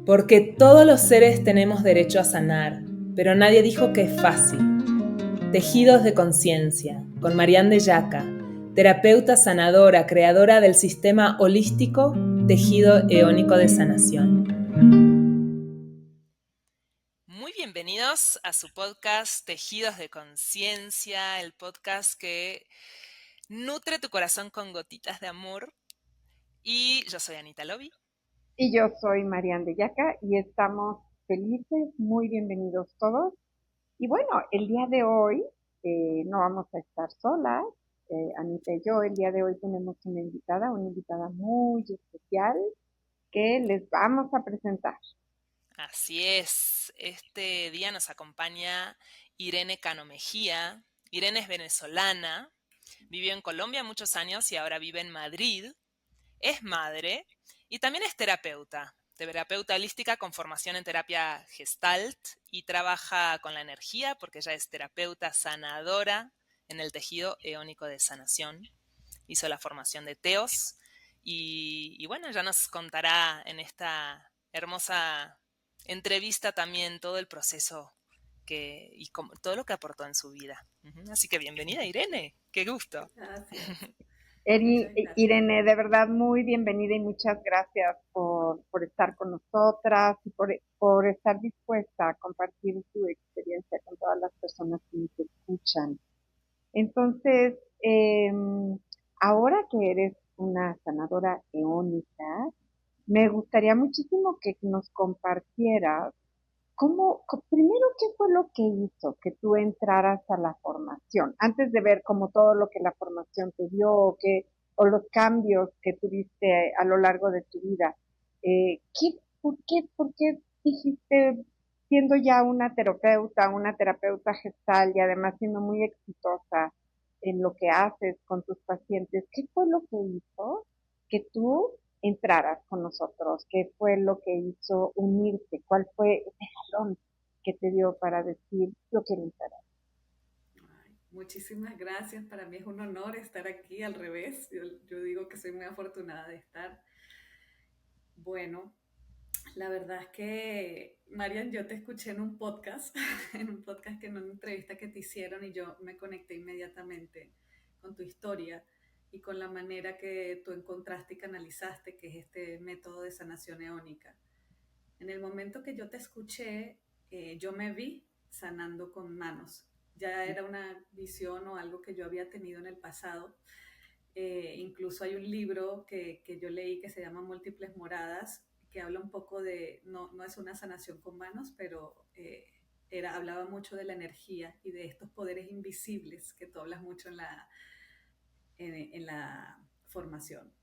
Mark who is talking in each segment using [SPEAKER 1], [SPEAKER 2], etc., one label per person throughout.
[SPEAKER 1] Porque todos los seres tenemos derecho a sanar, pero nadie dijo que es fácil. Tejidos de conciencia, con Marianne de Yaca, terapeuta sanadora, creadora del sistema holístico Tejido Eónico de Sanación. Muy bienvenidos a su podcast Tejidos de Conciencia, el podcast que nutre tu corazón con gotitas de amor. Y yo soy Anita Lobi.
[SPEAKER 2] Y yo soy Marianne de Yaca y estamos felices, muy bienvenidos todos. Y bueno, el día de hoy no vamos a estar solas, Anita y yo. El día de hoy tenemos una invitada muy especial que les vamos a presentar.
[SPEAKER 1] Así es, este día nos acompaña Irene Cano Mejía. Irene es venezolana, vivió en Colombia muchos años y ahora vive en Madrid. Es madre y también es terapeuta holística con formación en terapia Gestalt y trabaja con la energía porque ella es terapeuta sanadora en el tejido eónico de sanación. Hizo la formación de TEOS y bueno, ya nos contará en esta hermosa entrevista también todo el proceso y todo lo que aportó en su vida. Así que bienvenida, Irene, qué gusto.
[SPEAKER 3] Gracias, muchas gracias.
[SPEAKER 2] Irene, de verdad muy bienvenida y muchas gracias por estar con nosotras y por estar dispuesta a compartir tu experiencia con todas las personas que nos escuchan. Entonces, ahora que eres una sanadora eónica, me gustaría muchísimo que nos compartieras primero, ¿qué fue lo que hizo que tú entraras a la formación? Antes de ver como todo lo que la formación te dio o los cambios que tuviste a lo largo de tu vida, por qué dijiste, siendo ya una terapeuta gestal y además siendo muy exitosa en lo que haces con tus pacientes, ¿qué fue lo que hizo que tú entraras con nosotros? ¿Qué fue lo que hizo unirte? ¿Cuál fue ese jalón que te dio para decir, yo quiero entrar?
[SPEAKER 3] Ay, muchísimas gracias. Para mí es un honor estar aquí, al revés. Yo digo que soy muy afortunada de estar. Bueno, la verdad es que, Marian, yo te escuché en un podcast, en una entrevista que te hicieron y yo me conecté inmediatamente con tu historia y con la manera que tú encontraste y canalizaste, que es este método de sanación eónica. En el momento que yo te escuché, yo me vi sanando con manos. Ya era una visión o algo que yo había tenido en el pasado. Incluso hay un libro que yo leí que se llama Múltiples Moradas, que habla un poco de, no es una sanación con manos, pero hablaba mucho de la energía y de estos poderes invisibles que tú hablas mucho en la formación.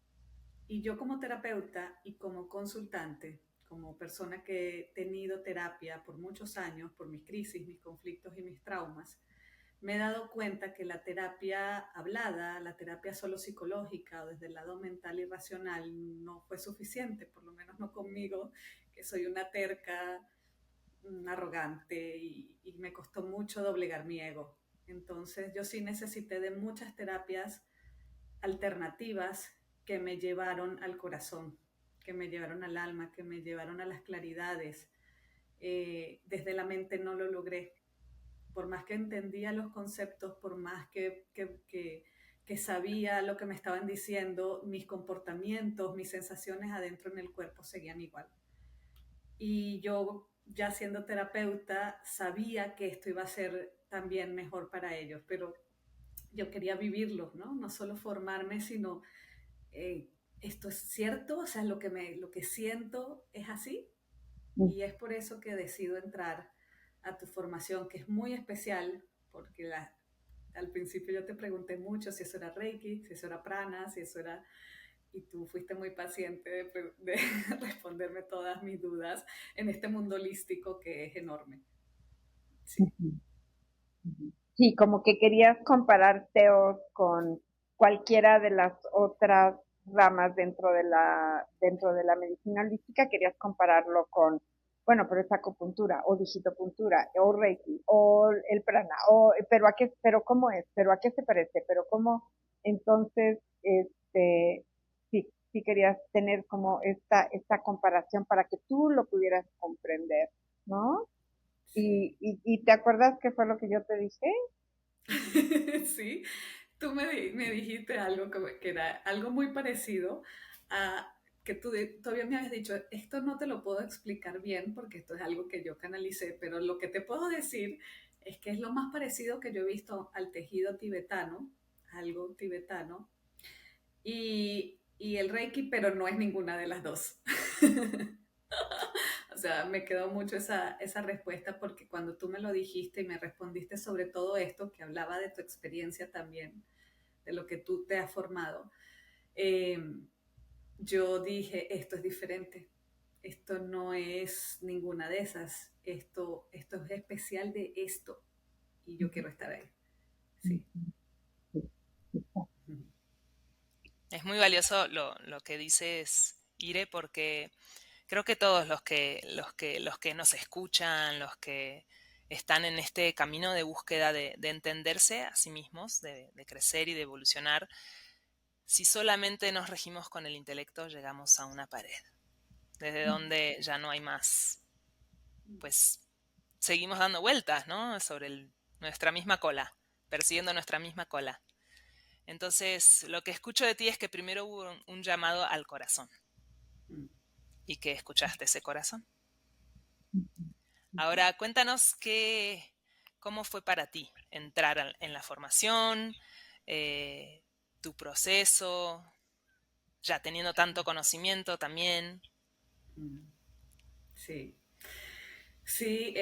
[SPEAKER 3] Y yo como terapeuta y como consultante, como persona que he tenido terapia por muchos años, por mis crisis, mis conflictos y mis traumas, me he dado cuenta que la terapia hablada, la terapia solo psicológica o desde el lado mental y racional no fue suficiente, por lo menos no conmigo, que soy una terca, arrogante y me costó mucho doblegar mi ego. Entonces yo sí necesité de muchas terapias alternativas que me llevaron al corazón, que me llevaron al alma, que me llevaron a las claridades. Desde la mente no lo logré. Por más que entendía los conceptos, por más que sabía lo que me estaban diciendo, mis comportamientos, mis sensaciones adentro en el cuerpo seguían igual. Y yo, ya siendo terapeuta, sabía que esto iba a ser también mejor para ellos, pero yo quería vivirlo, ¿no? No solo formarme, sino esto es cierto, o sea, lo que siento es así. Y es por eso que decido entrar a tu formación, que es muy especial, porque al principio yo te pregunté mucho si eso era Reiki, si eso era prana, si eso era... Y tú fuiste muy paciente de responderme todas mis dudas en este mundo holístico que es enorme. Sí.
[SPEAKER 2] Sí, como que querías comparar TEOS con cualquiera de las otras ramas dentro de la medicina holística, querías compararlo con, bueno, pero es acupuntura, o digitopuntura, o Reiki, o el prana, pero ¿cómo es? ¿Pero a qué se parece? ¿Pero cómo? Entonces, sí, sí querías tener como esta comparación para que tú lo pudieras comprender, ¿no?
[SPEAKER 3] Sí.
[SPEAKER 2] Y ¿te acuerdas qué fue lo que yo te dije?
[SPEAKER 3] Sí, tú me dijiste algo que era algo muy parecido a que tú todavía me habías dicho, esto no te lo puedo explicar bien porque esto es algo que yo canalicé, pero lo que te puedo decir es que es lo más parecido que yo he visto al tejido tibetano, algo tibetano, y el Reiki, pero no es ninguna de las dos. O sea, me quedó mucho esa respuesta porque cuando tú me lo dijiste y me respondiste sobre todo esto, que hablaba de tu experiencia también, de lo que tú te has formado, eh, yo dije, esto es diferente, esto no es ninguna de esas, esto es especial de esto y yo quiero estar ahí. Sí.
[SPEAKER 1] Es muy valioso lo que dices, Ire, porque creo que todos los que nos escuchan, los que están en este camino de búsqueda de entenderse a sí mismos, de crecer y de evolucionar, si solamente nos regimos con el intelecto, llegamos a una pared, desde donde ya no hay más, pues seguimos dando vueltas, ¿no? Sobre nuestra misma cola, persiguiendo nuestra misma cola. Entonces, lo que escucho de ti es que primero hubo un llamado al corazón y que escuchaste ese corazón. Ahora, cuéntanos cómo fue para ti entrar en la formación, eh, tu proceso, ya teniendo tanto conocimiento también.
[SPEAKER 3] Sí. Sí,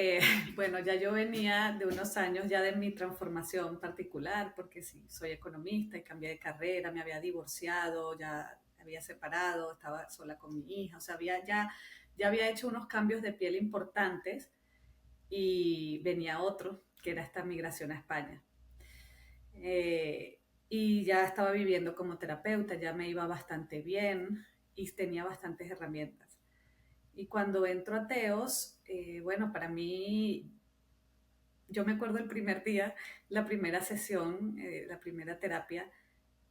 [SPEAKER 3] bueno, ya yo venía de unos años ya de mi transformación particular, porque sí, soy economista y cambié de carrera, me había divorciado, ya me había separado, estaba sola con mi hija, o sea, ya había hecho unos cambios de piel importantes y venía otro, que era esta migración a España. Eh, y ya estaba viviendo como terapeuta, ya me iba bastante bien y tenía bastantes herramientas. Y cuando entro a Teos, bueno, para mí, yo me acuerdo el primer día, la primera sesión, la primera terapia,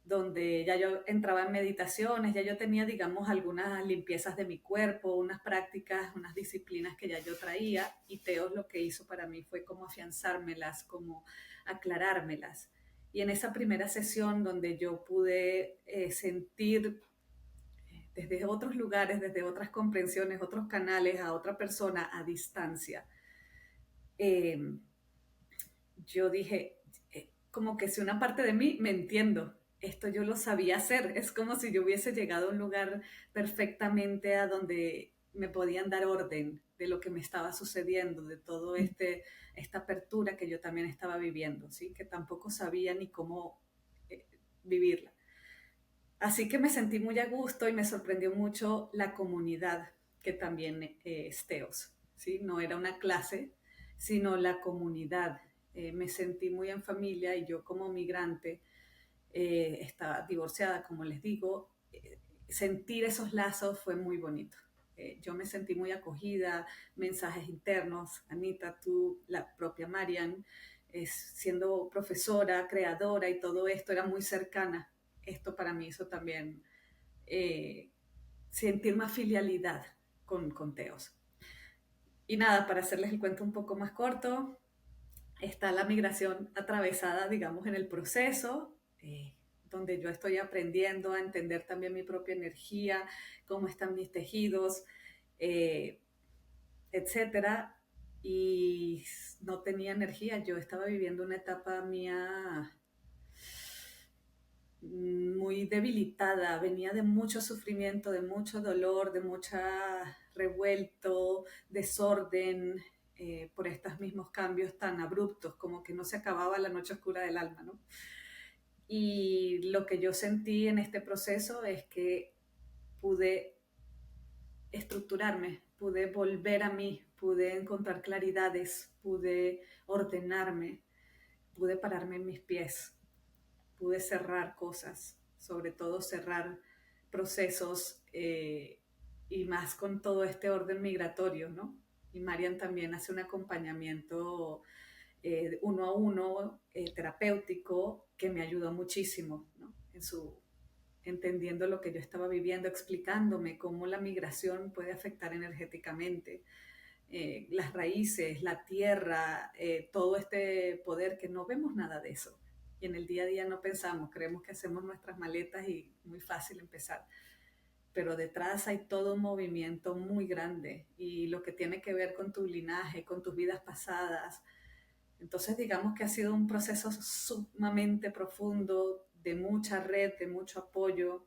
[SPEAKER 3] donde ya yo entraba en meditaciones, ya yo tenía, digamos, algunas limpiezas de mi cuerpo, unas prácticas, unas disciplinas que ya yo traía, y Teos lo que hizo para mí fue como afianzármelas, como aclarármelas. Y en esa primera sesión donde yo pude sentir desde otros lugares, desde otras comprensiones, otros canales, a otra persona a distancia, eh, yo dije, como que si una parte de mí me entiendo, esto yo lo sabía hacer, es como si yo hubiese llegado a un lugar perfectamente a donde me podían dar orden de lo que me estaba sucediendo, de todo esta apertura que yo también estaba viviendo, ¿sí? Que tampoco sabía ni cómo vivirla. Así que me sentí muy a gusto y me sorprendió mucho la comunidad que también es Teos, ¿sí? No era una clase, sino la comunidad. Me sentí muy en familia y yo como migrante, estaba divorciada, como les digo, sentir esos lazos fue muy bonito. Yo me sentí muy acogida, mensajes internos, Anita, tú, la propia Marian, siendo profesora, creadora y todo esto, era muy cercana. Esto para mí hizo también eh, sentir más filialidad con Teos. Y nada, para hacerles el cuento un poco más corto, está la migración atravesada, digamos, en el proceso, donde yo estoy aprendiendo a entender también mi propia energía, cómo están mis tejidos, eh, etcétera. Y no tenía energía, yo estaba viviendo una etapa mía muy debilitada, venía de mucho sufrimiento, de mucho dolor, de mucho revuelto, desorden, por estos mismos cambios tan abruptos, como que no se acababa la noche oscura del alma, ¿no? Y lo que yo sentí en este proceso es que pude estructurarme, pude volver a mí, pude encontrar claridades, pude ordenarme, pude pararme en mis pies, pude cerrar cosas, sobre todo cerrar procesos y más con todo este orden migratorio, ¿no? Y Marian también hace un acompañamiento uno a uno, terapéutico, que me ayudó muchísimo, ¿no? entendiendo lo que yo estaba viviendo, explicándome cómo la migración puede afectar energéticamente, las raíces, la tierra, todo este poder que no vemos nada de eso. Y en el día a día no pensamos, creemos que hacemos nuestras maletas y muy fácil empezar. Pero detrás hay todo un movimiento muy grande y lo que tiene que ver con tu linaje, con tus vidas pasadas. Entonces digamos que ha sido un proceso sumamente profundo, de mucha red, de mucho apoyo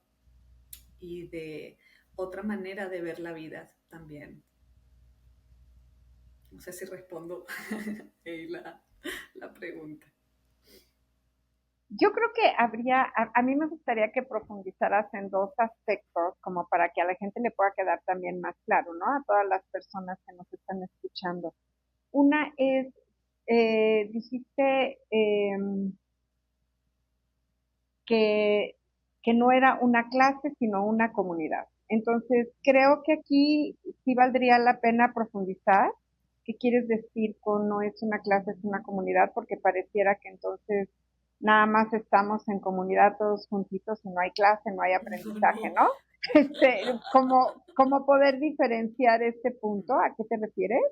[SPEAKER 3] y de otra manera de ver la vida también. No sé si respondo la pregunta.
[SPEAKER 2] Yo creo que a mí me gustaría que profundizaras en dos aspectos, como para que a la gente le pueda quedar también más claro, ¿no? A todas las personas que nos están escuchando. Una es, dijiste que, que no era una clase, sino una comunidad. Entonces, creo que aquí sí valdría la pena profundizar. ¿Qué quieres decir con no es una clase, es una comunidad? Porque pareciera que entonces nada más estamos en comunidad todos juntitos y no hay clase, no hay
[SPEAKER 3] No,
[SPEAKER 2] aprendizaje,
[SPEAKER 3] no.
[SPEAKER 2] ¿no? ¿Cómo poder diferenciar este punto? ¿A qué te refieres?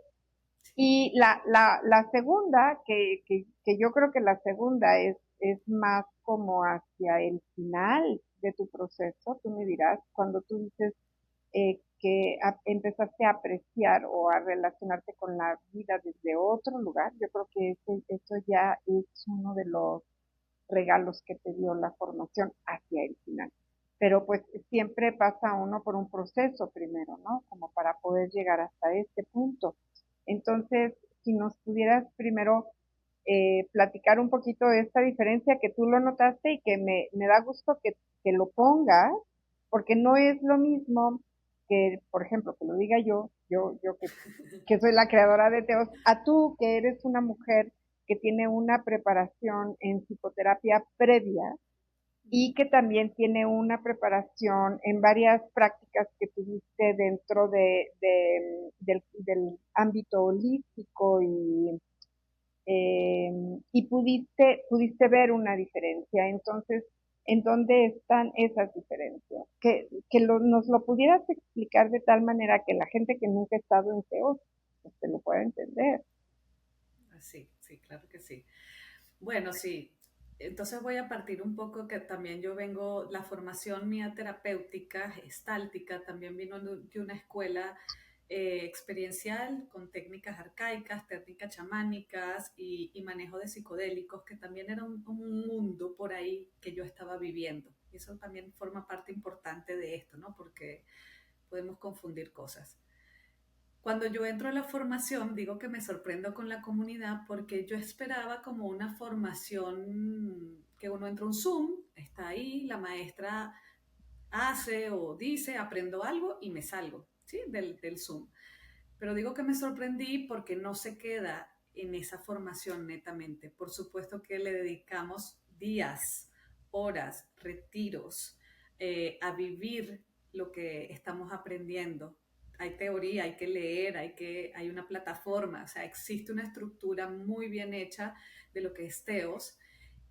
[SPEAKER 2] Y la segunda, que yo creo que la segunda es más como hacia el final de tu proceso, tú me dirás, cuando tú dices que empezaste a apreciar o a relacionarte con la vida desde otro lugar, yo creo que eso ya es uno de los regalos que te dio la formación hacia el final. Pero pues siempre pasa uno por un proceso primero, ¿no? Como para poder llegar hasta este punto. Entonces, si nos pudieras primero platicar un poquito de esta diferencia que tú lo notaste y que me da gusto que lo pongas, porque no es lo mismo que, por ejemplo, que lo diga yo que soy la creadora de Teos, a tú que eres una mujer que tiene una preparación en psicoterapia previa y que también tiene una preparación en varias prácticas que tuviste dentro del ámbito holístico y pudiste ver una diferencia. Entonces, ¿en dónde están esas diferencias? Nos lo pudieras explicar de tal manera que la gente que nunca ha estado en TEOS pues, te lo pueda entender.
[SPEAKER 3] Sí, sí, claro que sí. Bueno, sí. Entonces voy a partir un poco que también yo vengo, la formación mía terapéutica, gestáltica, también vino de una escuela experiencial con técnicas arcaicas, técnicas chamánicas y manejo de psicodélicos, que también era un mundo por ahí que yo estaba viviendo. Y eso también forma parte importante de esto, ¿no? Porque podemos confundir cosas. Cuando yo entro a la formación, digo que me sorprendo con la comunidad porque yo esperaba como una formación que uno entra a un Zoom, está ahí, la maestra hace o dice, aprendo algo y me salgo, ¿sí? Del Zoom. Pero digo que me sorprendí porque no se queda en esa formación netamente. Por supuesto que le dedicamos días, horas, retiros a vivir lo que estamos aprendiendo. Hay teoría, hay que leer, hay una plataforma, o sea, existe una estructura muy bien hecha de lo que es TEOS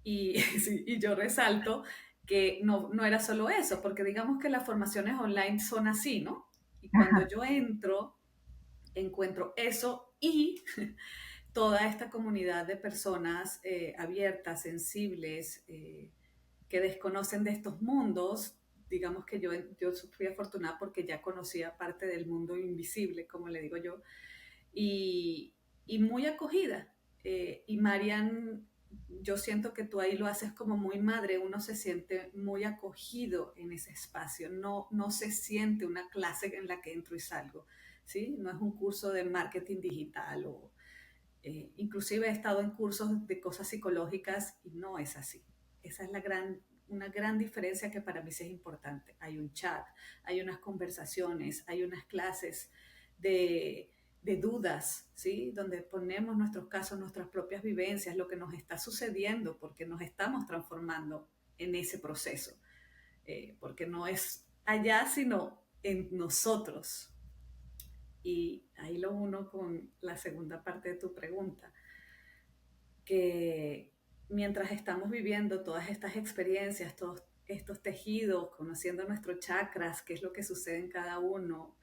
[SPEAKER 3] y, sí, y yo resalto que no era solo eso, porque digamos que las formaciones online son así, ¿no? Y cuando
[SPEAKER 2] Ajá.
[SPEAKER 3] yo entro, encuentro eso y toda esta comunidad de personas abiertas, sensibles, que desconocen de estos mundos. Digamos que yo fui afortunada porque ya conocía parte del mundo invisible, como le digo yo, y muy acogida. Y Marian, yo siento que tú ahí lo haces como muy madre, uno se siente muy acogido en ese espacio, no se siente una clase en la que entro y salgo, ¿sí? No es un curso de marketing digital o inclusive he estado en cursos de cosas psicológicas y no es así. Esa es una gran diferencia que para mí sí es importante. Hay un chat, hay unas conversaciones, hay unas clases de, de dudas, ¿sí? Donde ponemos nuestros casos, nuestras propias vivencias, lo que nos está sucediendo, porque nos estamos transformando en ese proceso, porque no es allá, sino en nosotros. Y ahí lo uno con la segunda parte de tu pregunta, que mientras estamos viviendo todas estas experiencias, estos tejidos, conociendo nuestros chakras, qué es lo que sucede en cada uno,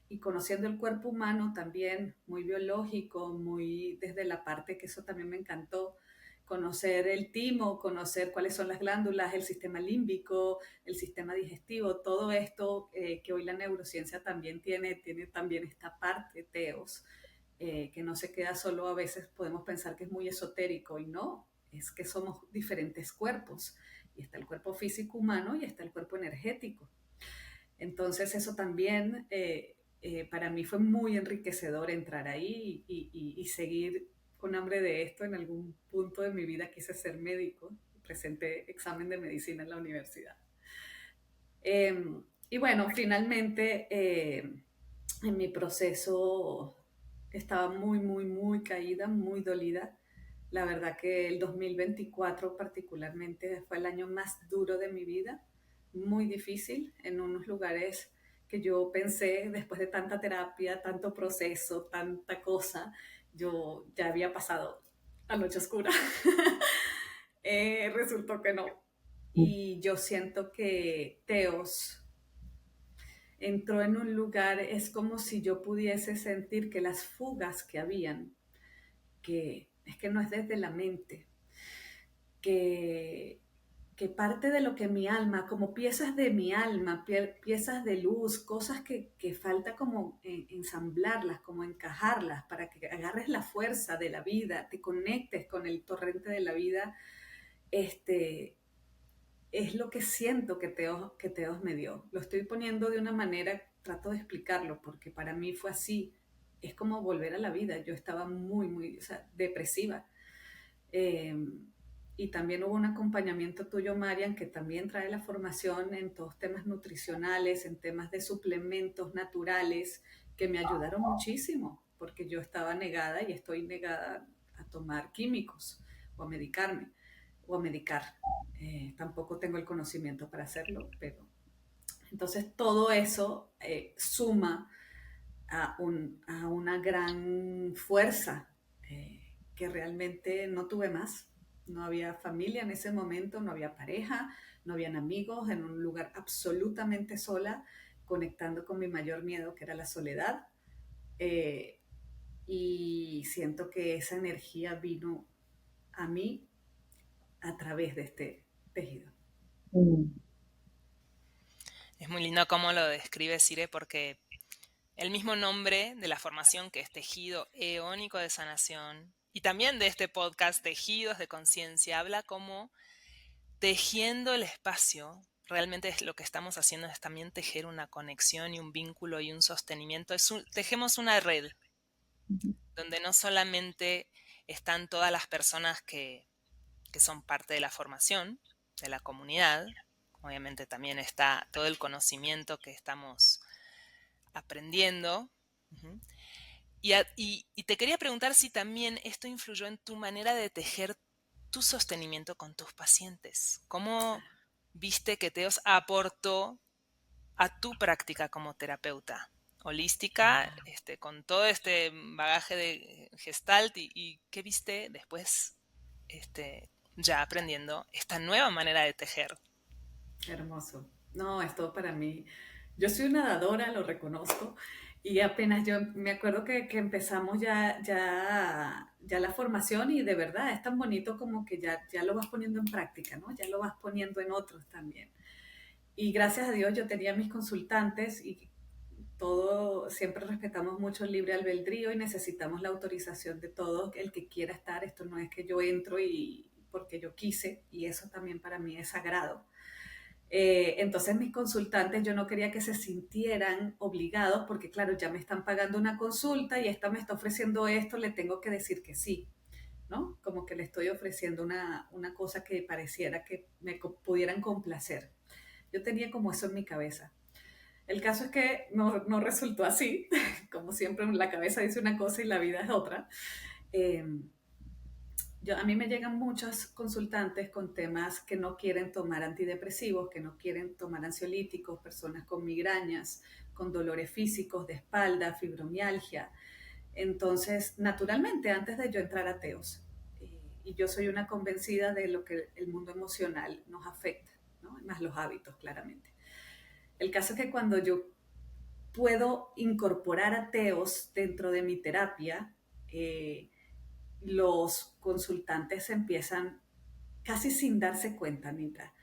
[SPEAKER 3] y conociendo el cuerpo humano también, muy biológico, muy desde la parte que eso también me encantó, conocer el timo, conocer cuáles son las glándulas, el sistema límbico, el sistema digestivo, todo esto que hoy la neurociencia también tiene también esta parte, TEOS, que no se queda solo, a veces podemos pensar que es muy esotérico y no, es que somos diferentes cuerpos y está el cuerpo físico humano y está el cuerpo energético. Entonces eso también para mí fue muy enriquecedor entrar ahí y seguir con hambre de esto. En algún punto de mi vida quise ser médico, presenté examen de medicina en la universidad. Y bueno, finalmente en mi proceso estaba muy, muy, muy caída, muy dolida. La verdad que el 2024 particularmente fue el año más duro de mi vida, muy difícil en unos lugares que yo pensé después de tanta terapia, tanto proceso, tanta cosa, yo ya había pasado a noche oscura. Resultó que no. Y yo siento que Teos entró en un lugar, es como si yo pudiese sentir que las fugas que habían, que es que no es desde la mente, que, que parte de lo que mi alma, como piezas de mi alma, piezas de luz, cosas que falta como ensamblarlas, como encajarlas, para que agarres la fuerza de la vida, te conectes con el torrente de la vida, este, es lo que siento que Teos me dio. Lo estoy poniendo de una manera, trato de explicarlo, porque para mí fue así. Es como volver a la vida. Yo estaba muy, muy, o sea, depresiva. Eh, y también hubo un acompañamiento tuyo, Marian, que también trae la formación en todos temas nutricionales, en temas de suplementos naturales, que me ayudaron muchísimo, porque yo estaba negada y estoy negada a tomar químicos o a medicarme o a medicar. Tampoco tengo el conocimiento para hacerlo, pero entonces todo eso suma a una gran fuerza que realmente no tuve más. No había familia en ese momento, no había pareja, no habían amigos, en un lugar absolutamente sola, conectando con mi mayor miedo, que era la soledad. Eh, y siento que esa energía vino a mí a través de este tejido.
[SPEAKER 1] Es muy lindo cómo lo describe Cire, porque el mismo nombre de la formación, que es Tejido Eónico de Sanación, y también de este podcast Tejidos de Conciencia, habla como tejiendo el espacio. Realmente es lo que estamos haciendo, es también tejer una conexión y un vínculo y un sostenimiento. Tejemos una red donde no solamente están todas las personas que son parte de la formación, de la comunidad, obviamente también está todo el conocimiento que estamos aprendiendo. Uh-huh. Y te quería preguntar si también esto influyó en tu manera de tejer tu sostenimiento con tus pacientes. ¿Cómo viste que Teos aportó a tu práctica como terapeuta holística, con todo este bagaje de Gestalt y qué viste después ya aprendiendo esta nueva manera de tejer?
[SPEAKER 3] Hermoso. No, esto para mí, yo soy una dadora, lo reconozco, y apenas yo me acuerdo que empezamos ya la formación y de verdad es tan bonito como que ya lo vas poniendo en práctica, ¿no? Ya lo vas poniendo en otros también. Y gracias a Dios yo tenía mis consultantes y todo, siempre respetamos mucho el libre albedrío y necesitamos la autorización de todo el que quiera estar. Esto no es que yo entro y porque yo quise, y eso también para mí es sagrado. Entonces mis consultantes yo no quería que se sintieran obligados porque claro, ya me están pagando una consulta y esta me está ofreciendo esto, le tengo que decir que sí, ¿no? Como que le estoy ofreciendo una cosa que pareciera que me pudieran complacer. Yo tenía como eso en mi cabeza. El caso es que no resultó así, como siempre la cabeza dice una cosa y la vida es otra. Eh, a mí me llegan muchos consultantes con temas que no quieren tomar antidepresivos, que no quieren tomar ansiolíticos, personas con migrañas, con dolores físicos de espalda, fibromialgia. Entonces, naturalmente, antes de yo entrar a Teos, y yo soy una convencida de lo que el mundo emocional nos afecta, ¿no? más los hábitos, claramente. El caso es que cuando yo puedo incorporar ateos dentro de mi terapia, los consultantes empiezan casi sin darse cuenta, Nita,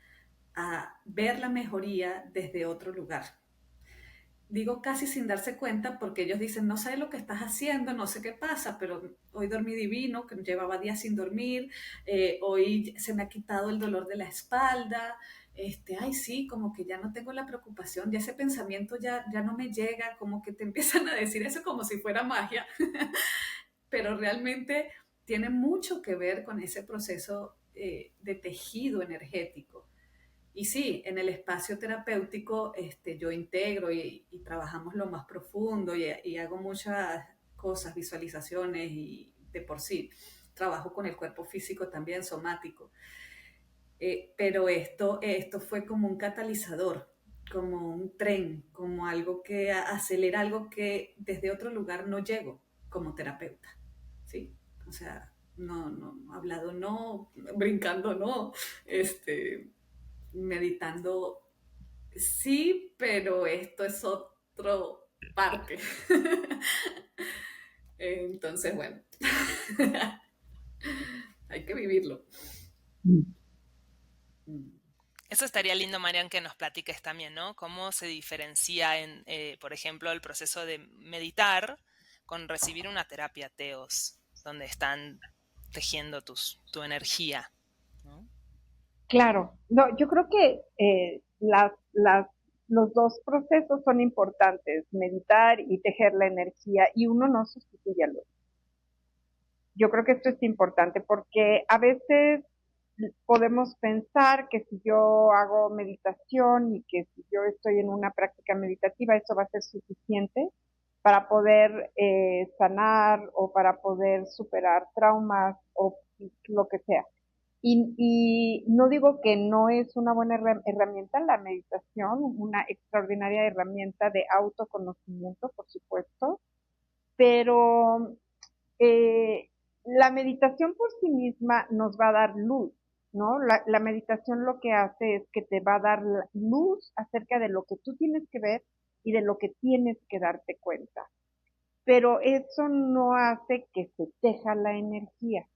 [SPEAKER 3] a ver la mejoría desde otro lugar. Digo casi sin darse cuenta porque ellos dicen, no sé lo que estás haciendo, no sé qué pasa, pero hoy dormí divino, que llevaba días sin dormir, hoy se me ha quitado el dolor de la espalda, ay sí, como que ya no tengo la preocupación, ya ese pensamiento ya no me llega, como que te empiezan a decir eso como si fuera magia, pero realmente tiene mucho que ver con ese proceso de tejido energético. Y sí, en el espacio terapéutico yo integro y trabajamos lo más profundo y hago muchas cosas, visualizaciones y de por sí trabajo con el cuerpo físico también, somático. Pero esto fue como un catalizador, como un tren, como algo que acelera algo que desde otro lugar no llego como terapeuta. ¿Sí? O sea, no, hablado no, brincando no, meditando sí, pero esto es otro parte. Entonces, bueno, hay que vivirlo.
[SPEAKER 1] Eso estaría lindo, Marian, que nos platiques también, ¿no? Cómo se diferencia por ejemplo, el proceso de meditar con recibir una terapia TEOS, donde están tejiendo tu energía, ¿no?
[SPEAKER 2] Claro, no, yo creo que los dos procesos son importantes, meditar y tejer la energía, y uno no sustituye al otro. Yo creo que esto es importante porque a veces podemos pensar que si yo hago meditación y que si yo estoy en una práctica meditativa, eso va a ser suficiente para poder sanar o para poder superar traumas o lo que sea. Y no digo que no es una buena herramienta la meditación, una extraordinaria herramienta de autoconocimiento, por supuesto, pero la meditación por sí misma nos va a dar luz, ¿no? La meditación lo que hace es que te va a dar luz acerca de lo que tú tienes que ver y de lo que tienes que darte cuenta. Pero eso no hace que se teja la energía.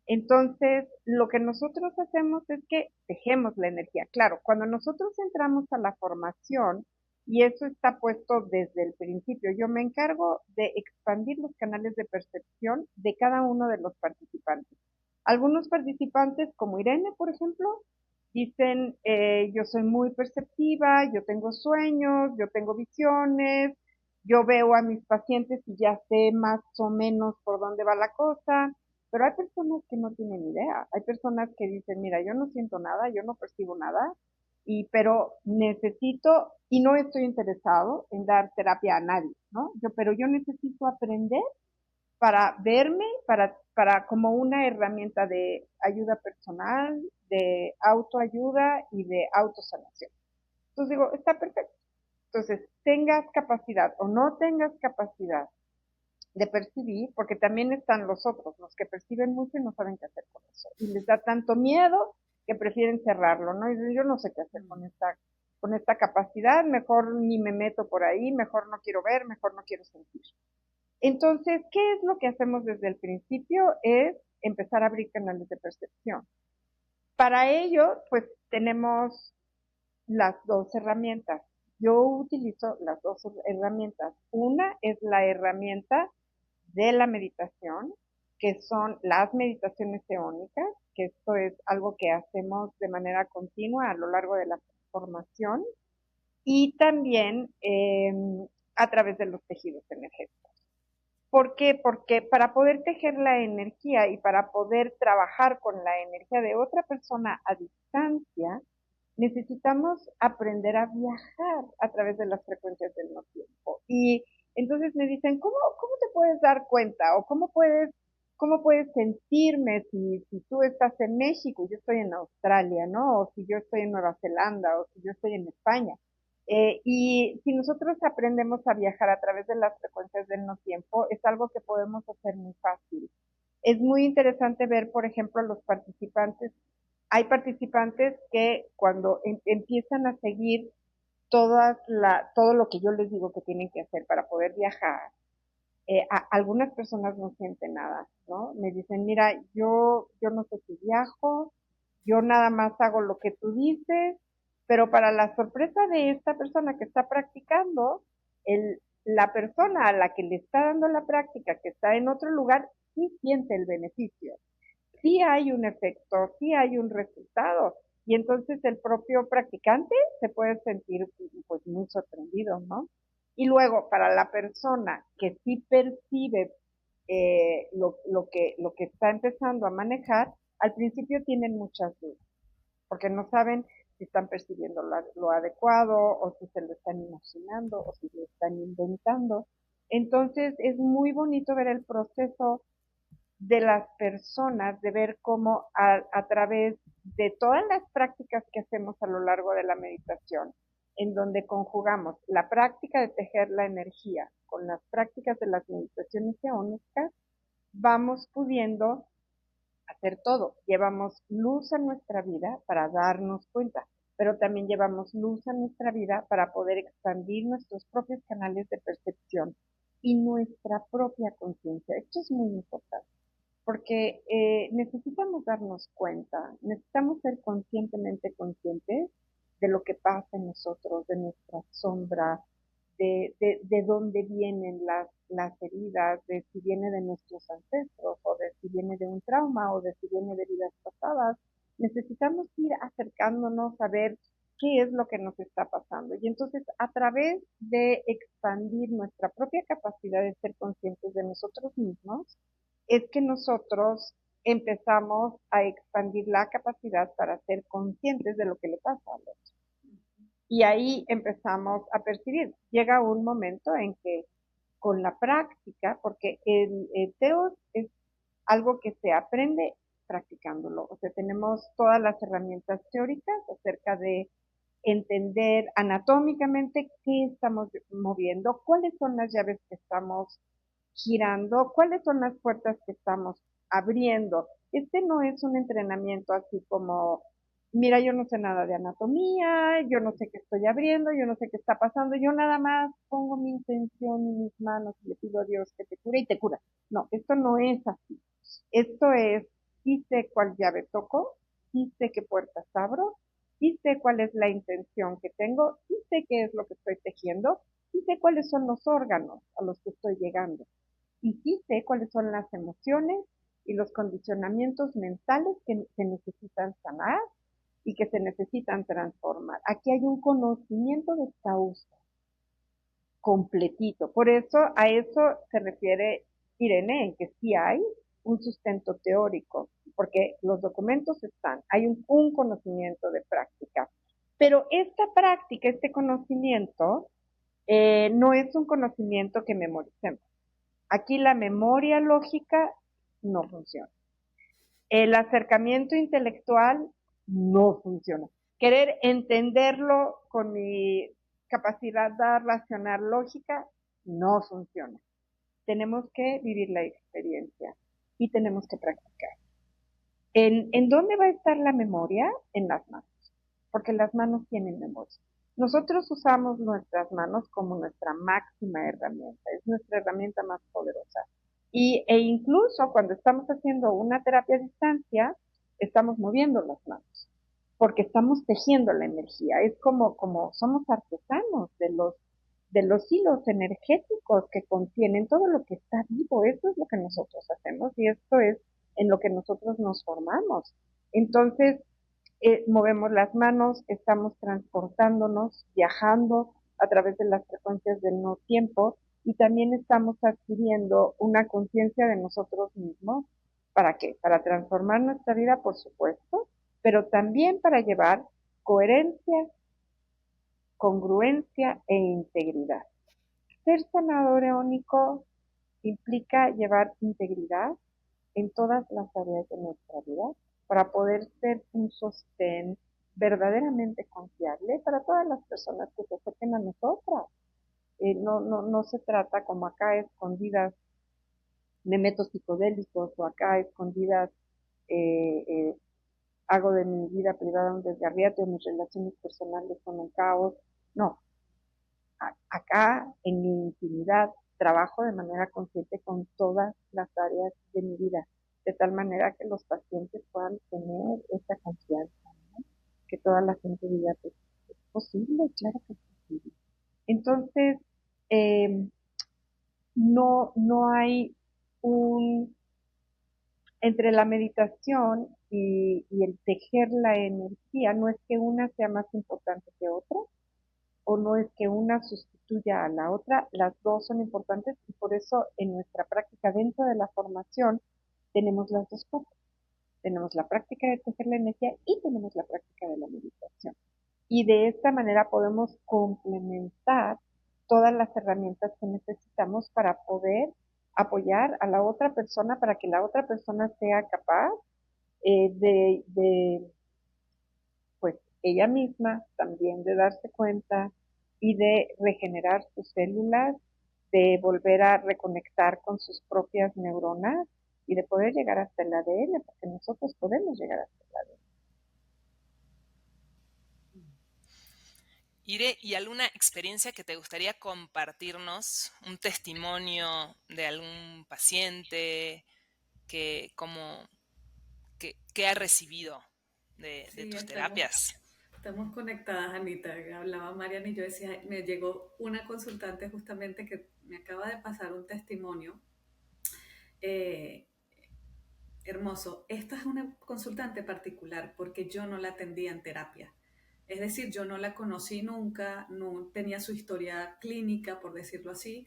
[SPEAKER 2] Entonces, lo que nosotros hacemos es que tejemos la energía. Claro, cuando nosotros entramos a la formación, y eso está puesto desde el principio, yo me encargo de expandir los canales de percepción de cada uno de los participantes. Algunos participantes, como Irene, por ejemplo, dicen, yo soy muy perceptiva, yo tengo sueños, yo tengo visiones, yo veo a mis pacientes y ya sé más o menos por dónde va la cosa. Pero hay personas que no tienen idea. Hay personas que dicen, mira, yo no siento nada, yo no percibo nada, pero necesito, y no estoy interesado en dar terapia a nadie, ¿no? Pero yo necesito aprender para verme, como una herramienta de ayuda personal, de autoayuda y de autosanación. Entonces digo, está perfecto. Entonces, tengas capacidad o no tengas capacidad de percibir, porque también están los otros, los que perciben mucho y no saben qué hacer con eso. Y les da tanto miedo que prefieren cerrarlo, ¿no? Y dicen, yo no sé qué hacer con esta capacidad, mejor ni me meto por ahí, mejor no quiero ver, mejor no quiero sentir. Entonces, ¿qué es lo que hacemos desde el principio? Es empezar a abrir canales de percepción. Para ello, pues tenemos las dos herramientas. Yo utilizo las dos herramientas. Una es la herramienta de la meditación, que son las meditaciones eónicas, que esto es algo que hacemos de manera continua a lo largo de la formación, y también a través de los tejidos energéticos. ¿Por qué? Porque para poder tejer la energía y para poder trabajar con la energía de otra persona a distancia, necesitamos aprender a viajar a través de las frecuencias del no tiempo. Y entonces me dicen, ¿cómo te puedes dar cuenta? ¿O cómo puedes sentirme si tú estás en México y yo estoy en Australia, ¿no? O si yo estoy en Nueva Zelanda, o si yo estoy en España. Y si nosotros aprendemos a viajar a través de las frecuencias del no tiempo, es algo que podemos hacer muy fácil. Es muy interesante ver, por ejemplo, a los participantes hay participantes que cuando empiezan a seguir todo lo que yo les digo que tienen que hacer para poder viajar, algunas personas no sienten nada, ¿no? Me dicen, mira, yo no sé si viajo, yo nada más hago lo que tú dices, pero para la sorpresa de esta persona que está practicando, la persona a la que le está dando la práctica, que está en otro lugar, sí siente el beneficio, sí hay un efecto, sí hay un resultado. Y entonces el propio practicante se puede sentir pues muy sorprendido, ¿no? Y luego, para la persona que sí percibe lo que está empezando a manejar, al principio tienen muchas dudas, porque no saben si están percibiendo lo adecuado o si se lo están imaginando o si lo están inventando. Entonces es muy bonito ver el proceso de las personas, de ver cómo a través de todas las prácticas que hacemos a lo largo de la meditación, en donde conjugamos la práctica de tejer la energía con las prácticas de las meditaciones eónicas, vamos pudiendo hacer todo. Llevamos luz a nuestra vida para darnos cuenta, pero también llevamos luz a nuestra vida para poder expandir nuestros propios canales de percepción y nuestra propia conciencia. Esto es muy importante porque necesitamos darnos cuenta, necesitamos ser conscientemente conscientes de lo que pasa en nosotros, de nuestra sombra, de dónde vienen las heridas, de si viene de nuestros ancestros, o de si viene de un trauma, o de si viene de vidas pasadas. Necesitamos ir acercándonos a ver qué es lo que nos está pasando. Y entonces, a través de expandir nuestra propia capacidad de ser conscientes de nosotros mismos, es que nosotros empezamos a expandir la capacidad para ser conscientes de lo que le pasa al otro. Y ahí empezamos a percibir. Llega un momento en que con la práctica, porque el TEOS es algo que se aprende practicándolo. O sea, tenemos todas las herramientas teóricas acerca de entender anatómicamente qué estamos moviendo, cuáles son las llaves que estamos girando, cuáles son las puertas que estamos abriendo. Este no es un entrenamiento así como, mira, yo no sé nada de anatomía, yo no sé qué estoy abriendo, yo no sé qué está pasando, yo nada más pongo mi intención en mis manos y le pido a Dios que te cure y te cura. No, esto no es así. Esto es, sí sé cuál llave toco, sí sé qué puertas abro, sí sé cuál es la intención que tengo, sí sé qué es lo que estoy tejiendo, sí sé cuáles son los órganos a los que estoy llegando y sí sé cuáles son las emociones y los condicionamientos mentales que se necesitan sanar y que se necesitan transformar. Aquí hay un conocimiento de causa completito. Por eso a eso se refiere Irene, en que sí hay un sustento teórico, porque los documentos están, hay un conocimiento de práctica. Pero esta práctica, este conocimiento, no es un conocimiento que memoricemos. Aquí la memoria lógica no funciona. El acercamiento intelectual no funciona. Querer entenderlo con mi capacidad de racionar lógica no funciona. Tenemos que vivir la experiencia y tenemos que practicar. ¿En dónde va a estar la memoria? En las manos, porque las manos tienen memoria. Nosotros usamos nuestras manos como nuestra máxima herramienta, es nuestra herramienta más poderosa. E incluso cuando estamos haciendo una terapia a distancia, estamos moviendo las manos, porque estamos tejiendo la energía. Es como somos artesanos de los hilos energéticos que contienen todo lo que está vivo. Eso es lo que nosotros hacemos y esto es en lo que nosotros nos formamos. Entonces, movemos las manos, estamos transportándonos, viajando a través de las frecuencias del no tiempo y también estamos adquiriendo una conciencia de nosotros mismos. ¿Para qué? Para transformar nuestra vida, por supuesto, pero también para llevar coherencia, congruencia e integridad. Ser sanador eónico implica llevar integridad en todas las áreas de nuestra vida para poder ser un sostén verdaderamente confiable para todas las personas que se acerquen a nosotras. No se trata como acá escondidas de métodos psicodélicos o acá escondidas eh, eh, hago de mi vida privada un desgarriate o mis relaciones personales son un caos. No, acá en mi intimidad trabajo de manera consciente con todas las áreas de mi vida, de tal manera que los pacientes puedan tener esa confianza, ¿no? Que toda la gente diga, pues, es posible, claro que es posible. Entonces, eh, no hay un, entre la meditación y el tejer la energía, no es que una sea más importante que otra, o no es que una sustituya a la otra, las dos son importantes y por eso en nuestra práctica dentro de la formación tenemos las dos cosas. Tenemos la práctica de tejer la energía y tenemos la práctica de la meditación. Y de esta manera podemos complementar todas las herramientas que necesitamos para poder apoyar a la otra persona para que la otra persona sea capaz de pues ella misma también de darse cuenta y de regenerar sus células, de volver a reconectar con sus propias neuronas y de poder llegar hasta el ADN, porque nosotros podemos llegar hasta el ADN.
[SPEAKER 1] Ire, ¿y alguna experiencia que te gustaría compartirnos? ¿Un testimonio de algún paciente que, como, que ha recibido de
[SPEAKER 3] Sí,
[SPEAKER 1] tus terapias?
[SPEAKER 3] estamos conectadas, Anita. Hablaba Mariana y yo decía, me llegó una consultante justamente que me acaba de pasar un testimonio eh, hermoso. Esta es una consultante particular porque yo no la atendía en terapia. Es decir, yo no la conocí nunca, no tenía su historia clínica, por decirlo así,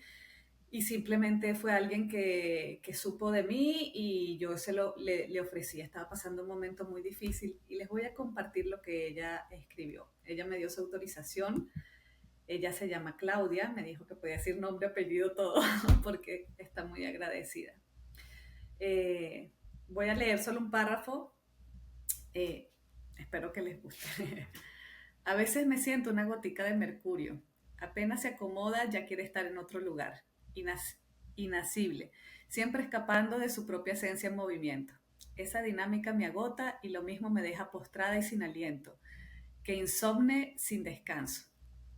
[SPEAKER 3] y simplemente fue alguien que supo de mí y yo le ofrecí. Estaba pasando un momento muy difícil y les voy a compartir lo que ella escribió. Ella me dio su autorización. Ella se llama Claudia, me dijo que podía decir nombre, apellido, todo, porque está muy agradecida. Eh, Voy a leer solo un párrafo. eh, Espero que les guste. A veces me siento una gotica de mercurio. Apenas se acomoda, ya quiere estar en otro lugar. Inasible, siempre escapando de su propia esencia en movimiento. Esa dinámica me agota y lo mismo me deja postrada y sin aliento, que insomne sin descanso.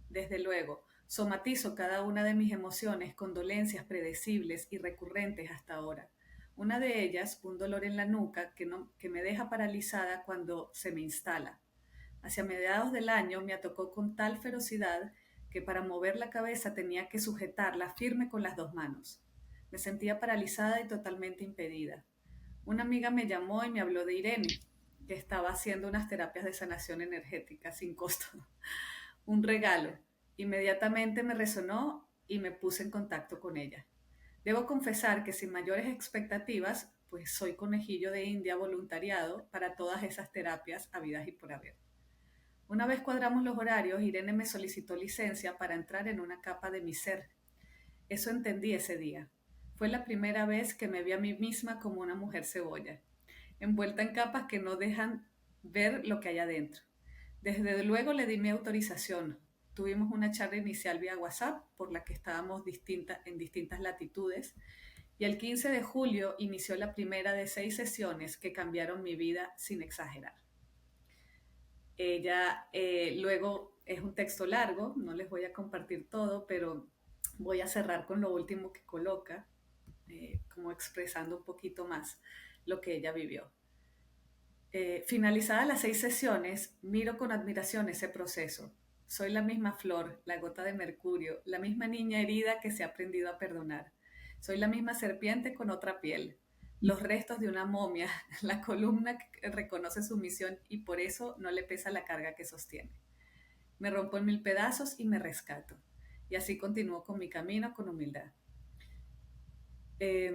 [SPEAKER 3] Desde luego, somatizo cada una de mis emociones con dolencias predecibles y recurrentes hasta ahora. Una de ellas, un dolor en la nuca que me deja paralizada cuando se me instala. Hacia mediados del año me atacó con tal ferocidad que para mover la cabeza tenía que sujetarla firme con las dos manos. Me sentía paralizada y totalmente impedida. Una amiga me llamó y me habló de Irene, que estaba haciendo unas terapias de sanación energética sin costo. Un regalo. Inmediatamente me resonó y me puse en contacto con ella. Debo confesar que sin mayores expectativas, pues soy conejillo de India voluntariado para todas esas terapias habidas y por haber. Una vez cuadramos los horarios, Irene me solicitó licencia para entrar en una capa de mi ser. Eso entendí ese día. Fue la primera vez que me vi a mí misma como una mujer cebolla, envuelta en capas que no dejan ver lo que hay adentro. Desde luego le di mi autorización. Tuvimos una charla inicial vía WhatsApp por la que estábamos en distintas latitudes y el 15 de julio inició la primera de 6 sesiones que cambiaron mi vida sin exagerar. Ella luego es un texto largo, no les voy a compartir todo, pero voy a cerrar con lo último que coloca, como expresando un poquito más lo que ella vivió. Finalizadas las 6 sesiones, miro con admiración ese proceso. Soy la misma flor, la gota de mercurio, la misma niña herida que se ha aprendido a perdonar. Soy la misma serpiente con otra piel, los restos de una momia, la columna que reconoce su misión y por eso no le pesa la carga que sostiene. Me rompo en 1000 pedazos y me rescato. Y así continúo con mi camino con humildad. Eh,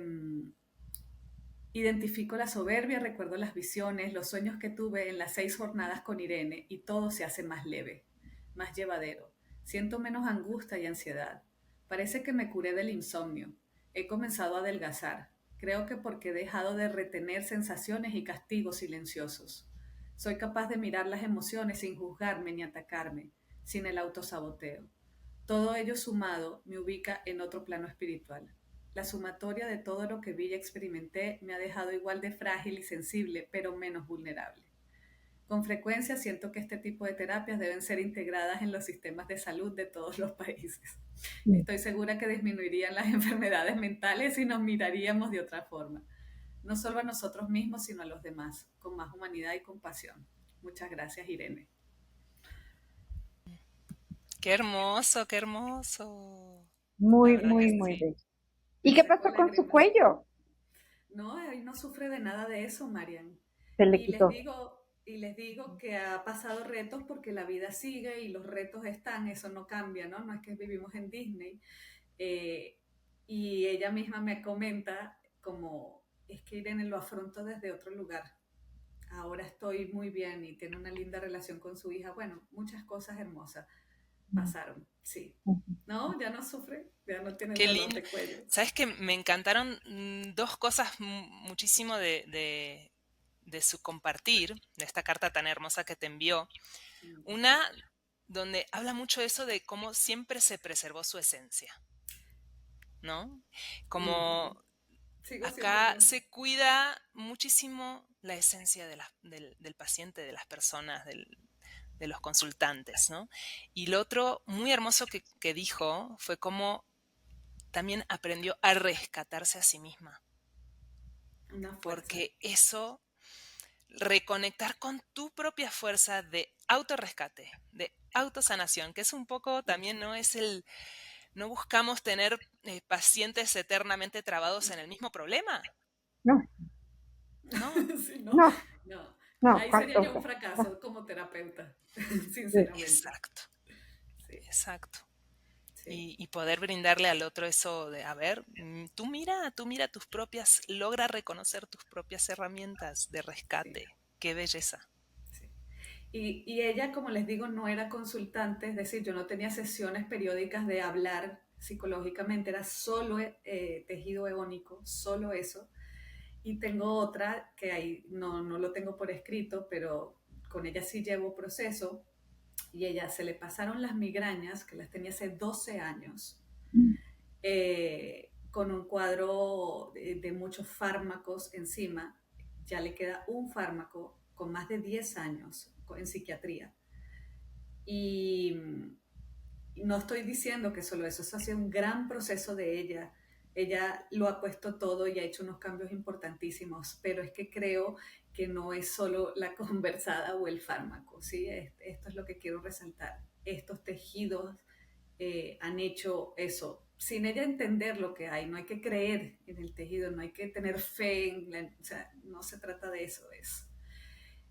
[SPEAKER 3] Identifico la soberbia, recuerdo las visiones, los sueños que tuve en las 6 jornadas con Irene y todo se hace más leve, más llevadero. Siento menos angustia y ansiedad. Parece que me curé del insomnio. He comenzado a adelgazar. Creo que porque he dejado de retener sensaciones y castigos silenciosos. Soy capaz de mirar las emociones sin juzgarme ni atacarme, sin el autosaboteo. Todo ello sumado me ubica en otro plano espiritual. La sumatoria de todo lo que vi y experimenté me ha dejado igual de frágil y sensible, pero menos vulnerable. Con frecuencia siento que este tipo de terapias deben ser integradas en los sistemas de salud de todos los países. Estoy segura que disminuirían las enfermedades mentales y nos miraríamos de otra forma, no solo a nosotros mismos, sino a los demás, con más humanidad y compasión. Muchas gracias, Irene.
[SPEAKER 1] Qué hermoso, qué hermoso. La
[SPEAKER 2] Muy,
[SPEAKER 1] verdad que
[SPEAKER 2] muy, muy
[SPEAKER 1] sí.
[SPEAKER 2] bello. ¿Y
[SPEAKER 3] Me
[SPEAKER 2] qué
[SPEAKER 3] sacó
[SPEAKER 2] pasó con su
[SPEAKER 3] lágrimas.
[SPEAKER 2] cuello?
[SPEAKER 3] No, él no sufre de nada de eso, Marian.
[SPEAKER 2] Se le
[SPEAKER 3] Y les
[SPEAKER 2] quitó.
[SPEAKER 3] digo, y les digo que ha pasado retos porque la vida sigue y los retos están, eso no cambia, ¿no? No es que vivimos en Disney. Eh, y ella misma me comenta como, es que Irene lo afronto desde otro lugar. Ahora estoy muy bien y tiene una linda relación con su hija. Bueno, muchas cosas hermosas pasaron, sí. No, ya no sufre, ya no tiene el
[SPEAKER 1] Qué
[SPEAKER 3] dolor
[SPEAKER 1] lindo.
[SPEAKER 3] de cuello.
[SPEAKER 1] ¿Sabes que me encantaron dos cosas muchísimo de su compartir, de esta carta tan hermosa que te envió? Una donde habla mucho de eso de cómo siempre se preservó su esencia, ¿no? Como
[SPEAKER 3] Sigo siendo
[SPEAKER 1] acá
[SPEAKER 3] yo.
[SPEAKER 1] se cuida muchísimo la esencia del paciente, de las personas, de los consultantes, ¿no? Y lo otro muy hermoso que dijo fue cómo también aprendió a rescatarse a sí misma,
[SPEAKER 3] Una fuerza.
[SPEAKER 1] porque eso, reconectar con tu propia fuerza de autorrescate, de autosanación, que es un poco también, ¿no? No buscamos tener pacientes eternamente trabados en el mismo problema,
[SPEAKER 2] No,
[SPEAKER 1] ¿no?
[SPEAKER 3] Sí, no,
[SPEAKER 2] no,
[SPEAKER 3] no.
[SPEAKER 2] no,
[SPEAKER 3] Ahí sería
[SPEAKER 2] ¿cuánto?
[SPEAKER 3] yo un fracaso como terapeuta,
[SPEAKER 2] Sí.
[SPEAKER 3] sinceramente.
[SPEAKER 1] Exacto,
[SPEAKER 3] Sí,
[SPEAKER 1] exacto.
[SPEAKER 3] sí,
[SPEAKER 1] Y poder brindarle al otro eso de, a ver, tú mira tus propias, logra reconocer tus propias herramientas de
[SPEAKER 3] sí,
[SPEAKER 1] rescate. Qué belleza.
[SPEAKER 3] sí. Y ella, como les digo, no era consultante, es decir, yo no tenía sesiones periódicas de hablar psicológicamente, era solo tejido eónico, solo eso. Y tengo otra que ahí no lo tengo por escrito, pero con ella sí llevo proceso. Y ella se le pasaron las migrañas, que las tenía hace 12 años, con un cuadro de muchos fármacos encima. Ya le queda un fármaco con más de 10 años en psiquiatría. Y no estoy diciendo que solo eso ha sido un gran proceso de ella. Ella lo ha puesto todo y ha hecho unos cambios importantísimos, pero es que creo que no es solo la conversada o el fármaco, ¿sí? Esto es lo que quiero resaltar. Estos tejidos han hecho eso. Sin ella entender lo que hay, no hay que creer en el tejido, no hay que tener fe, o sea, no se trata de eso,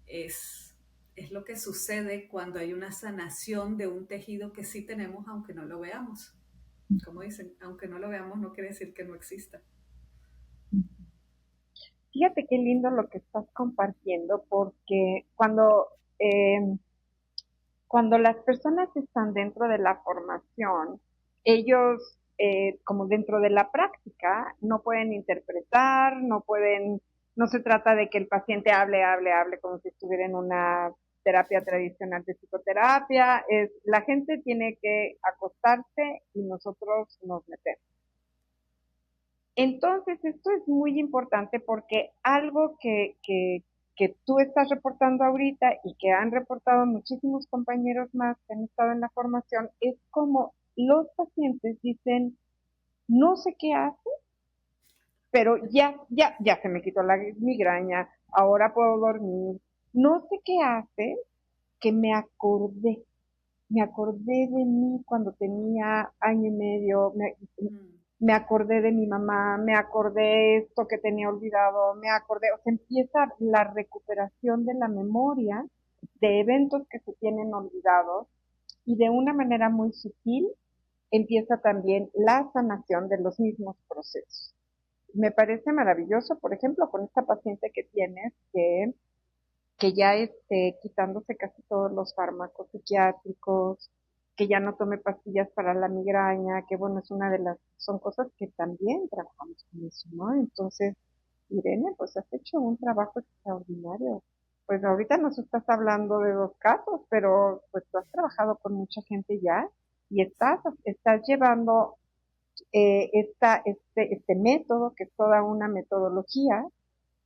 [SPEAKER 3] es, es lo que sucede cuando hay una sanación de un tejido que sí tenemos aunque no lo veamos. Como dicen, aunque no lo veamos no quiere decir que no exista.
[SPEAKER 2] Fíjate qué lindo lo que estás compartiendo, porque cuando las personas están dentro de la formación, ellos, como dentro de la práctica, no pueden interpretar, no se trata de que el paciente hable como si estuviera en una terapia tradicional de psicoterapia, la gente tiene que acostarse y nosotros nos metemos. Entonces, esto es muy importante porque algo que tú estás reportando ahorita y que han reportado muchísimos compañeros más que han estado en la formación es como los pacientes dicen, no sé qué hace, pero ya se me quitó la migraña, ahora puedo dormir, no sé qué hace, que me acordé de mí cuando tenía año y medio,
[SPEAKER 3] Mm,
[SPEAKER 2] me acordé de mi mamá, me acordé esto que tenía olvidado, me acordé, o sea, empieza la recuperación de la memoria de eventos que se tienen olvidados y de una manera muy sutil empieza también la sanación de los mismos procesos. Me parece maravilloso, por ejemplo, con esta paciente que tienes, que ya esté quitándose casi todos los fármacos psiquiátricos, que ya no tome pastillas para la migraña, que bueno, son cosas que también trabajamos con eso, ¿no? Entonces, Irene, pues has hecho un trabajo extraordinario. Pues ahorita nos estás hablando de dos casos, pero pues tú has trabajado con mucha gente ya y
[SPEAKER 3] sí,
[SPEAKER 2] estás llevando este método, que es toda una metodología,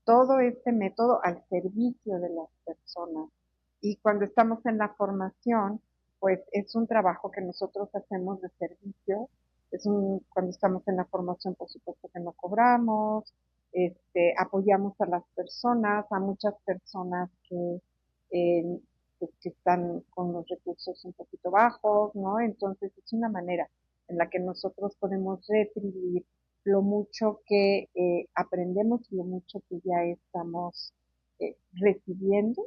[SPEAKER 2] todo este método al servicio de las personas. Y cuando estamos en la formación, pues es un trabajo que nosotros hacemos de servicio. Cuando estamos en la formación, por supuesto que no cobramos, apoyamos a las personas, a muchas personas eh, pues, que están con los recursos un poquito bajos, ¿no? Entonces es una manera en la que nosotros podemos retribuir lo mucho que aprendemos y lo mucho que ya estamos recibiendo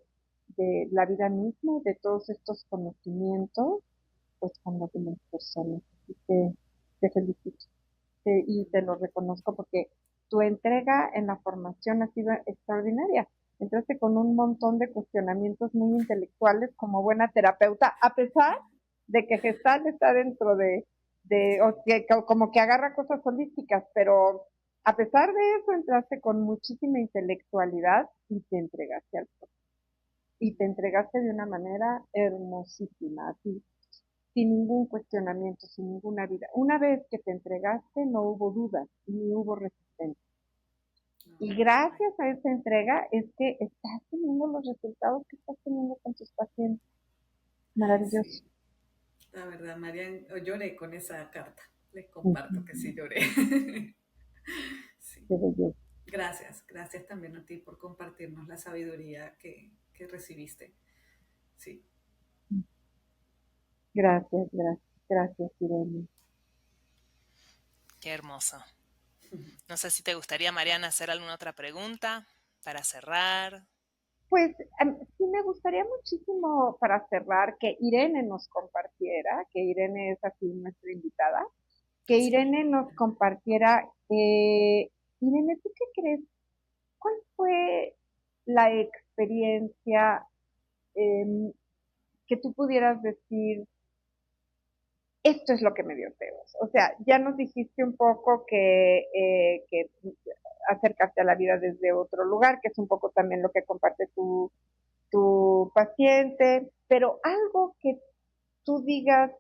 [SPEAKER 2] de la vida misma, de todos estos conocimientos, pues con las demás personas. Así que te felicito y te lo reconozco porque tu entrega en la formación ha sido extraordinaria. Entraste con un montón de cuestionamientos muy intelectuales como buena terapeuta, a pesar de que Gestalt está dentro o que, como que agarra cosas holísticas, pero a pesar de eso entraste con muchísima intelectualidad y te entregaste al proceso y te entregaste de una manera hermosísima, así, sin ningún cuestionamiento, sin ninguna vida. Una vez que te entregaste, no hubo dudas, ni hubo resistencia. Y gracias a esa entrega es que estás teniendo los resultados que estás teniendo con tus pacientes. Maravilloso.
[SPEAKER 3] Sí, la verdad, Marian, lloré con esa carta. Les comparto que sí lloré. Sí.
[SPEAKER 2] Qué belleza.
[SPEAKER 3] Gracias, gracias también a ti por compartirnos la sabiduría que recibiste. Sí.
[SPEAKER 2] Gracias, gracias, Irene.
[SPEAKER 1] Qué hermoso. No sé si te gustaría, Mariana, hacer alguna otra pregunta para cerrar.
[SPEAKER 2] Pues sí me gustaría muchísimo para cerrar que Irene nos compartiera, que Irene es aquí nuestra invitada, que
[SPEAKER 3] Sí.
[SPEAKER 2] Irene nos compartiera, Irene, ¿tú qué crees? ¿Cuál fue la experiencia que tú pudieras decir, esto es lo que me dio Teos? O sea, ya nos dijiste un poco que acercaste a la vida desde otro lugar, que es un poco también lo que comparte tu paciente, pero algo que tú digas,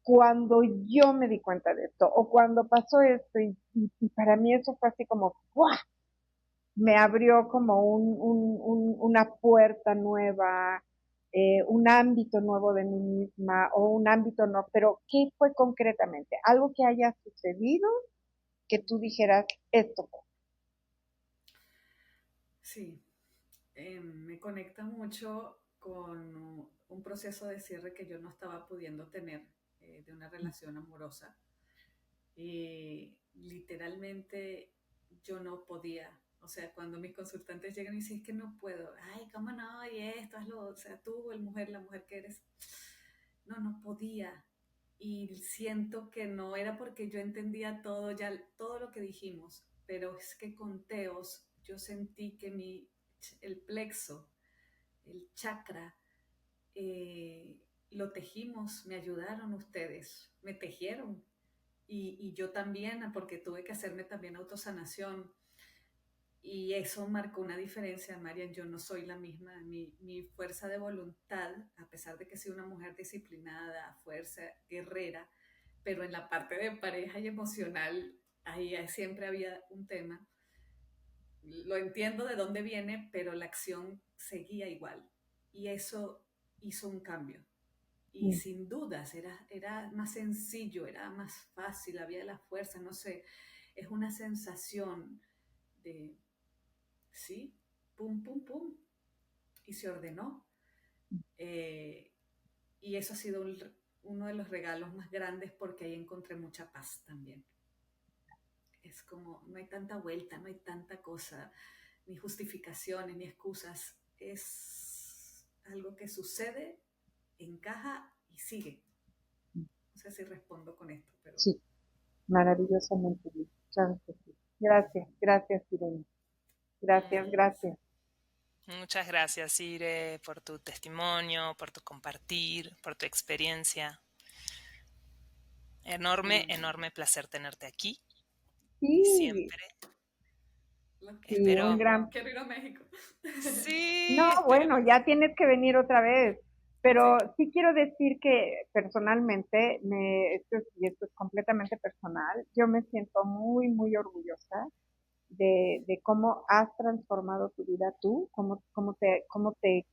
[SPEAKER 2] cuando yo me di cuenta de esto, o cuando pasó esto, y para mí eso fue así como, ¡guau! Me abrió como una puerta nueva, un ámbito nuevo de mí misma, o un ámbito no, pero ¿qué fue concretamente? Algo que haya sucedido que tú dijeras, esto fue.
[SPEAKER 3] Sí, me conecta mucho con un proceso de cierre que yo no estaba pudiendo tener de una relación amorosa. Literalmente yo no podía. O sea, cuando mis consultantes llegan y dicen, es que no puedo, ay, cómo no, y esto, hazlo, o sea, tú, la mujer que eres, no, no podía. Y siento que no era porque yo entendía todo, ya todo lo que dijimos, pero es que con Teos yo sentí que el plexo, el chakra, lo tejimos, me ayudaron ustedes, me tejieron. Y yo también, porque tuve que hacerme también autosanación. Y eso marcó una diferencia, Marian. Yo no soy la misma. Mi fuerza de voluntad, a pesar de que soy una mujer disciplinada, fuerza, guerrera, pero en la parte de pareja y emocional, ahí siempre había un tema. Lo entiendo de dónde viene, pero la acción seguía igual. Y eso hizo un cambio. Y sin dudas, era más sencillo, era más fácil, había la fuerza, no sé. Es una sensación de, sí, pum, pum, pum, y se ordenó. Eh, y eso ha sido uno de los regalos más grandes porque ahí encontré mucha paz también. Es como, no hay tanta vuelta, no hay tanta cosa, ni justificaciones, ni excusas. Es algo que sucede, encaja y sigue. No sé si respondo con esto, pero...
[SPEAKER 2] Sí, maravillosamente bien. Claro que sí. Gracias, gracias, Irene. Gracias, gracias.
[SPEAKER 1] Muchas gracias, Ire, por tu testimonio, por tu compartir, por tu experiencia. Enorme, enorme placer tenerte aquí. Y
[SPEAKER 2] Sí,
[SPEAKER 1] siempre
[SPEAKER 2] sí, un
[SPEAKER 1] espero.
[SPEAKER 2] gran.
[SPEAKER 3] Quiero ir a México.
[SPEAKER 2] No,
[SPEAKER 1] Sí,
[SPEAKER 2] bueno,
[SPEAKER 1] esperemos.
[SPEAKER 2] ya tienes que venir otra vez.
[SPEAKER 3] Sí.
[SPEAKER 2] Pero sí quiero decir que personalmente, y esto es completamente personal, yo me siento muy, muy orgullosa de cómo has transformado tu vida tú, cómo te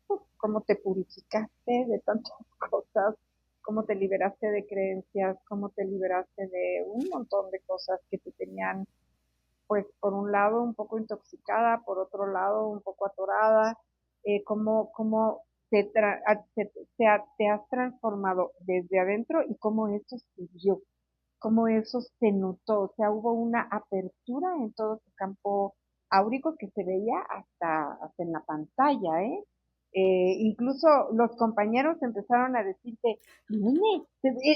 [SPEAKER 2] pues, cómo te purificaste de tantas cosas, cómo te liberaste de creencias, cómo te liberaste de un montón de cosas que te tenían, pues, por un lado un poco intoxicada, por otro lado un poco atorada, cómo te has transformado desde adentro y cómo eso se vio, cómo eso se notó, o sea, hubo una apertura en todo tu campo áurico que se veía hasta en la pantalla, ¿eh? Incluso los compañeros empezaron a decirte, nene,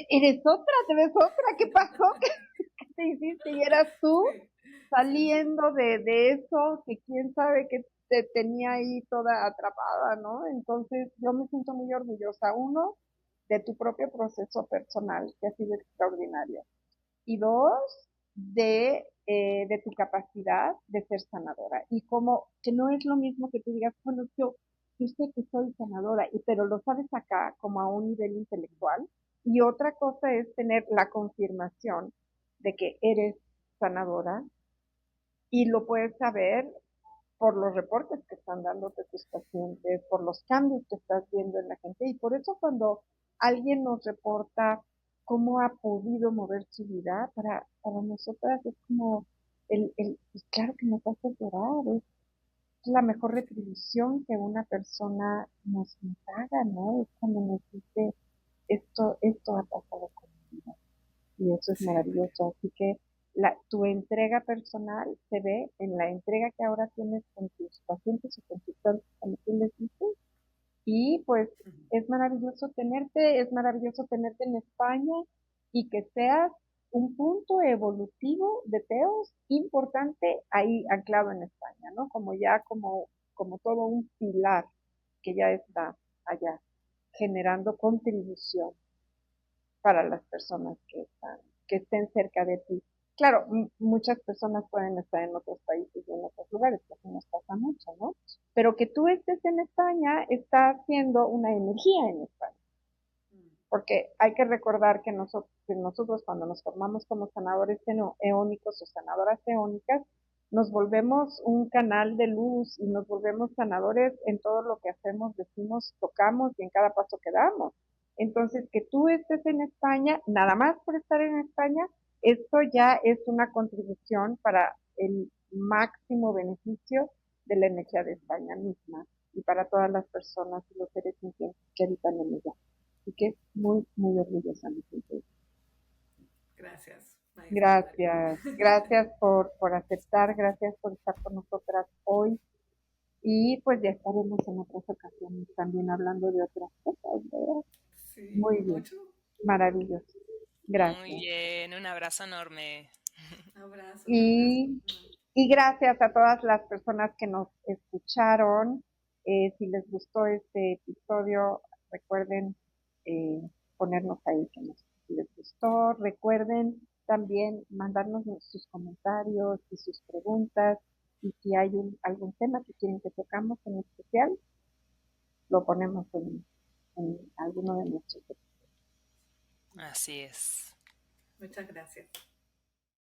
[SPEAKER 2] eres otra, te ves otra, ¿qué pasó? ¿Qué te hiciste? Y eras tú
[SPEAKER 3] Sí, sí, sí.
[SPEAKER 2] saliendo de eso que quién sabe que te tenía ahí toda atrapada, ¿no? Entonces yo me siento muy orgullosa, uno, de tu propio proceso personal, que ha sido extraordinario, y dos, de tu capacidad de ser sanadora. Y como que no es lo mismo que tú digas, bueno, yo sé que soy sanadora, pero lo sabes acá como a un nivel intelectual. Y otra cosa es tener la confirmación de que eres sanadora y lo puedes saber por los reportes que están dándote tus pacientes, por los cambios que estás viendo en la gente. Y por eso cuando alguien nos reporta cómo ha podido mover su vida, para nosotras es como, pues claro que nos hace llorar, es la mejor retribución que una persona nos haga, ¿no? Es cuando nos dice, esto ha pasado conmigo y eso es
[SPEAKER 3] Sí,
[SPEAKER 2] maravilloso. Así que tu entrega personal se ve en la entrega que ahora tienes con tus pacientes o con tus tantos, como tú les dices, y pues es maravilloso tenerte en España y que seas un punto evolutivo de teos importante ahí anclado en España, ¿no? Como ya como todo un pilar que ya está allá generando contribución para las personas que estén cerca de ti. Claro, muchas personas pueden estar en otros países y en otros lugares, que eso nos pasa mucho, ¿no? Pero que tú estés en España está haciendo una energía en España, porque hay que recordar que nosotros cuando nos formamos como sanadores eónicos o sanadoras eónicas, nos volvemos un canal de luz y nos volvemos sanadores en todo lo que hacemos, decimos, tocamos y en cada paso que damos. Entonces, que tú estés en España, nada más por estar en España, esto ya es una contribución para el máximo beneficio de la energía de España misma y para todas las personas y los seres sintientes que habitan en ella. Así que muy, muy orgullosa me siento.
[SPEAKER 3] gracias, maestra María.
[SPEAKER 2] Gracias, gracias por aceptar, gracias por estar con nosotras hoy y pues ya estaremos en otras ocasiones también hablando de otras cosas, ¿verdad?
[SPEAKER 3] Sí,
[SPEAKER 2] Muy bien,
[SPEAKER 3] mucho.
[SPEAKER 2] maravilloso.
[SPEAKER 1] Muy
[SPEAKER 2] Gracias.
[SPEAKER 1] bien, un abrazo enorme.
[SPEAKER 3] Un abrazo.
[SPEAKER 2] Y, y gracias a todas las personas que nos escucharon. Si les gustó este episodio, recuerden eh, ponernos ahí que si les gustó. Recuerden también mandarnos sus comentarios y sus preguntas. Y si hay algún tema que quieren que tocamos en especial, lo ponemos en alguno de nuestros.
[SPEAKER 1] Así es.
[SPEAKER 3] Muchas gracias.